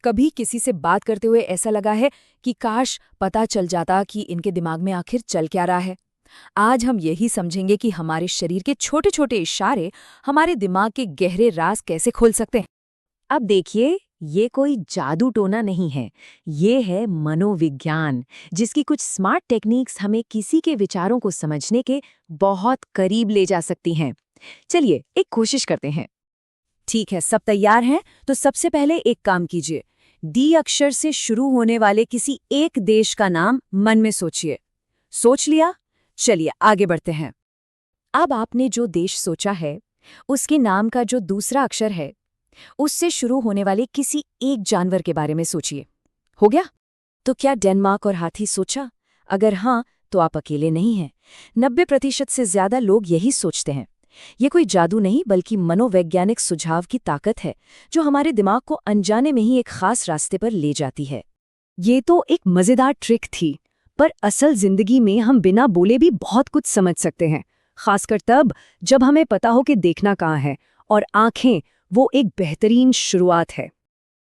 कभी किसी से बात करते हुए ऐसा लगा है कि काश पता चल जाता कि इनके दिमाग में आखिर चल क्या रहा है। आज हम यही समझेंगे कि हमारे शरीर के छोटे छोटे इशारे हमारे दिमाग के गहरे राज कैसे खोल सकते हैं। अब देखिए, ये कोई जादू टोना नहीं है। ये है मनोविज्ञान, जिसकी कुछ स्मार्ट टेक्निक्स हमें किसी के विचारों को समझने के बहुत करीब ले जा सकती हैं। चलिए एक कोशिश करते हैं। ठीक है, सब तैयार हैं? तो सबसे पहले एक काम कीजिए। डी अक्षर से शुरू होने वाले किसी एक देश का नाम मन में सोचिए। सोच लिया? चलिए आगे बढ़ते हैं। अब आपने जो देश सोचा है, उसके नाम का जो दूसरा अक्षर है, उससे शुरू होने वाले किसी एक जानवर के बारे में सोचिए। हो गया? तो क्या डेनमार्क और हाथी सोचा? अगर हाँ, तो आप अकेले नहीं हैं। 90% से ज्यादा लोग यही सोचते हैं। ये कोई जादू नहीं, बल्कि मनोवैज्ञानिक सुझाव की ताकत है, जो हमारे दिमाग को अनजाने में ही एक खास रास्ते पर ले जाती है। ये तो एक मजेदार ट्रिक थी, पर असल जिंदगी में हम बिना बोले भी बहुत कुछ समझ सकते हैं, खासकर तब जब हमें पता हो कि देखना कहाँ है। और आंखें वो एक बेहतरीन शुरुआत है।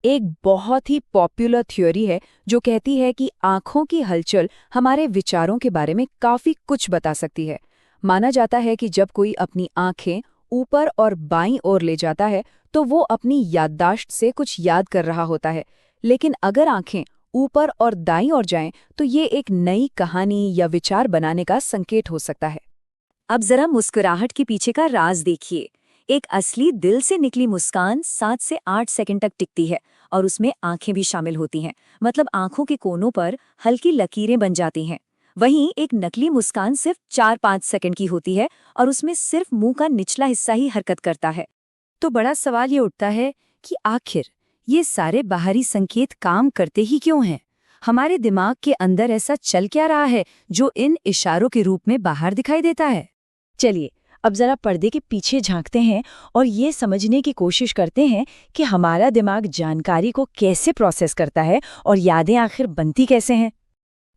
एक बहुत ही पॉपुलर थ्योरी है जो कहती है कि आंखों की हलचल हमारे विचारों के बारे में काफी कुछ बता सकती है। माना जाता है कि जब कोई अपनी आंखें ऊपर और बाईं ओर ले जाता है तो वो अपनी याददाश्त से कुछ याद कर रहा होता है, लेकिन अगर आंखें ऊपर और दाईं ओर जाएं तो ये एक नई कहानी या विचार बनाने का संकेत हो सकता है। अब जरा मुस्कुराहट के पीछे का राज देखिए। एक असली दिल से निकली मुस्कान 7 से 8 सेकंड तक टिकती है, और उसमें आंखें भी शामिल होती हैं। मतलब आंखों के कोनों पर हल्की लकीरें बन जाती हैं। वहीं एक नकली मुस्कान सिर्फ 4-5 सेकंड की होती है, और उसमें सिर्फ मुंह का निचला हिस्सा ही हरकत करता है। तो बड़ा सवाल ये उठता है कि आखिर ये सारे बाहरी संकेत काम करते ही क्यों हैं? हमारे दिमाग के अंदर ऐसा चल क्या रहा है जो इन इशारों के रूप में बाहर दिखाई देता है? चलिए अब जरा पर्दे के पीछे झांकते हैं और ये समझने की कोशिश करते हैं कि हमारा दिमाग जानकारी को कैसे प्रोसेस करता है और यादें आखिर बनती कैसे हैं।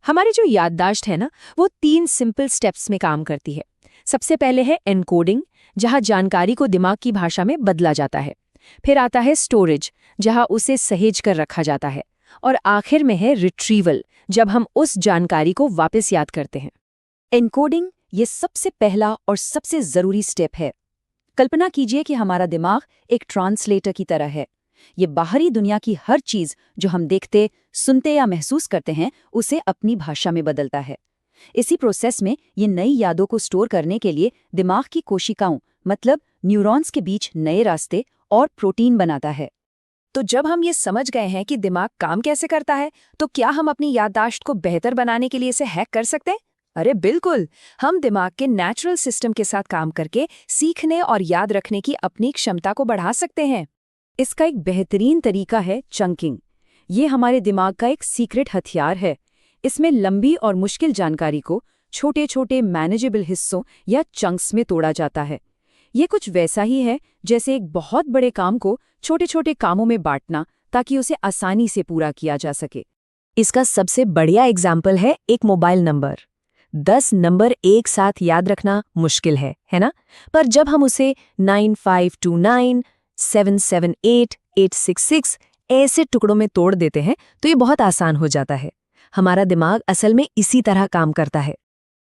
हमारी जो याददाश्त है ना, वो 3 सिंपल स्टेप्स में काम करती है। सबसे पहले है एनकोडिंग, जहां जानकारी को दिमाग की भाषा में बदला जाता है। फिर आता है स्टोरेज, जहां उसे सहेज कर रखा जाता है। और आखिर में है रिट्रीवल, जब हम उस जानकारी को वापस याद करते हैं। एनकोडिंग ये सबसे पहला और सबसे जरूरी स्टेप है। कल्पना कीजिए कि हमारा दिमाग एक ट्रांसलेटर की तरह है। ये बाहरी दुनिया की हर चीज जो हम देखते, सुनते या महसूस करते हैं, उसे अपनी भाषा में बदलता है। इसी प्रोसेस में ये नई यादों को स्टोर करने के लिए दिमाग की कोशिकाओं मतलब न्यूरॉन्स के बीच नए रास्ते और प्रोटीन बनाता है। तो जब हम ये समझ गए हैं कि दिमाग काम कैसे करता है, तो क्या हम अपनी याददाश्त को बेहतर बनाने के लिए इसे हैक कर सकते हैं? अरे बिल्कुल! हम दिमाग के नेचुरल सिस्टम के साथ काम करके सीखने और याद रखने की अपनी क्षमता को बढ़ा सकते हैं। इसका एक बेहतरीन तरीका है चंकिंग। ये हमारे दिमाग का एक सीक्रेट हथियार है। इसमें लंबी और मुश्किल जानकारी को छोटे छोटे मैनेजेबल हिस्सों या चंक्स में तोड़ा जाता है। ये कुछ वैसा ही है जैसे एक बहुत बड़े काम को छोटे छोटे कामों में बांटना, ताकि उसे आसानी से पूरा किया जा सके। इसका सबसे बढ़िया एग्जाम्पल है एक मोबाइल नंबर। 10 नंबर एक साथ याद रखना मुश्किल है ना? पर जब हम उसे 9529, 778, 866 ऐसे टुकड़ों में तोड़ देते हैं तो ये बहुत आसान हो जाता है। हमारा दिमाग असल में इसी तरह काम करता है।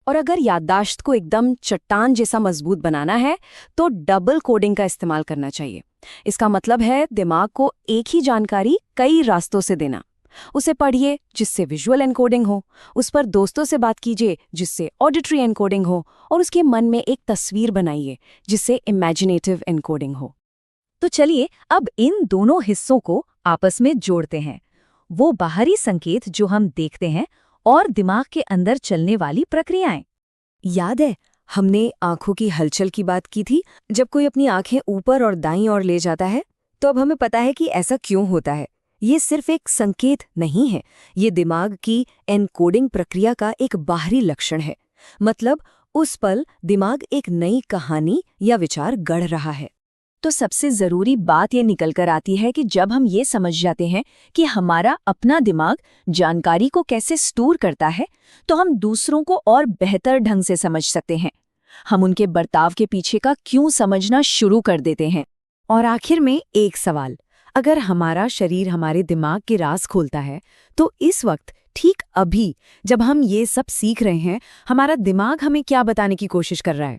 और अगर याददाश्त को एकदम चट्टान जैसा मजबूत बनाना है तो डबल कोडिंग का इस्तेमाल करना चाहिए। इसका मतलब है दिमाग को एक ही जानकारी कई रास्तों से देना। उसे पढ़िए जिससे विजुअल एनकोडिंग हो, उस पर दोस्तों से बात कीजिए जिससे ऑडिटरी एनकोडिंग हो, और उसके मन में एक तस्वीर बनाइए जिससे इमेजिनेटिव एनकोडिंग हो। तो चलिए अब इन दोनों हिस्सों को आपस में जोड़ते हैं। वो बाहरी संकेत जो हम देखते हैं और दिमाग के अंदर चलने वाली प्रक्रियाएं। याद है हमने आंखों की हलचल की बात की थी, जब कोई अपनी आंखें ऊपर और दाईं ओर ले जाता है? तो अब हमें पता है कि ऐसा क्यों होता है। ये सिर्फ एक संकेत नहीं है, ये दिमाग की एनकोडिंग प्रक्रिया का एक बाहरी लक्षण है। मतलब उस पल दिमाग एक नई कहानी या विचार गढ़ रहा है। तो सबसे जरूरी बात ये निकल कर आती है कि जब हम ये समझ जाते हैं कि हमारा अपना दिमाग जानकारी को कैसे स्टोर करता है, तो हम दूसरों को और बेहतर ढंग से समझ सकते हैं। हम उनके बर्ताव के पीछे का क्यों समझना शुरू कर देते हैं। और आखिर में एक सवाल, अगर हमारा शरीर हमारे दिमाग के राज खोलता है, तो इस वक्त ठीक अभी जब हम ये सब सीख रहे हैं, हमारा दिमाग हमें क्या बताने की कोशिश कर रहा है?